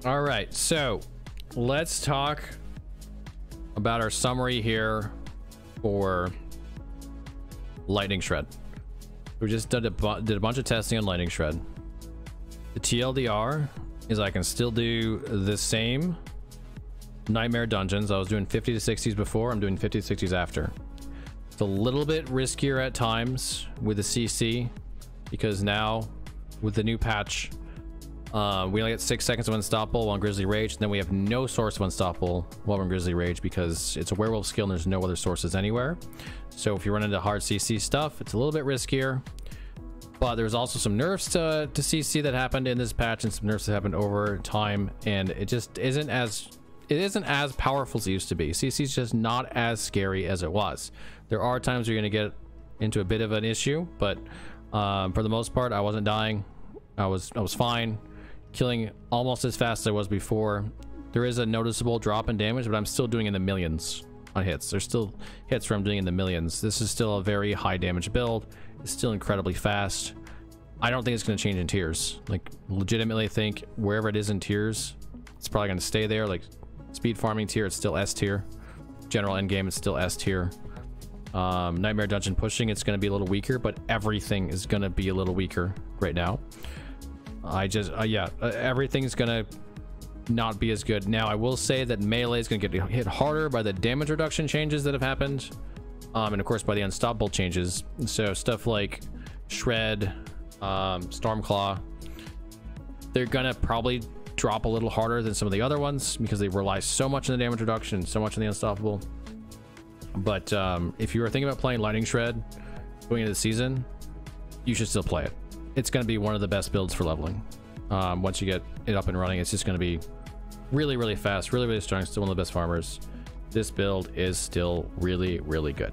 All right, so let's talk about our summary here for Lightning Shred. We just did a bunch of testing on Lightning Shred. The TLDR is I can still do the same nightmare dungeons. I was doing 50 to 60s before. I'm doing 50 to 60s after. It's a little bit riskier at times with the CC because now with the new patch, we only get 6 seconds of Unstoppable while in Grizzly Rage, and then we have no source of Unstoppable while we're in Grizzly Rage because it's a werewolf skill and there's no other sources anywhere. So if you run into hard CC stuff, it's a little bit riskier. But there's also some nerfs to CC that happened in this patch and some nerfs that happened over time, and it just isn't as powerful as it used to be. CC is just not as scary as it was. There are times you're going to get into a bit of an issue, but for the most part, I wasn't dying. I was fine, killing almost as fast as I was before. There is a noticeable drop in damage, but I'm still doing in the millions on hits. There's still hits where I'm doing in the millions. This is still a very high damage build. It's still incredibly fast. I don't think it's going to change in tiers. Like, legitimately think wherever it is in tiers, it's probably going to stay there. Like, speed farming tier, it's still S tier. General endgame, it's still S tier. Nightmare dungeon pushing, it's going to be a little weaker, but everything is going to be a little weaker right now. Everything's going to not be as good. Now, I will say that melee is going to get hit harder by the damage reduction changes that have happened. And of course by the Unstoppable changes. So stuff like Shred, Stormclaw, they're gonna probably drop a little harder than some of the other ones because they rely so much on the damage reduction, so much on the Unstoppable. But if you were thinking about playing Lightning Shred going into the season, you should still play it. It's gonna be one of the best builds for leveling. Once you get it up and running, it's just gonna be really, really fast, really, really strong, still one of the best farmers. This build is still really, really good.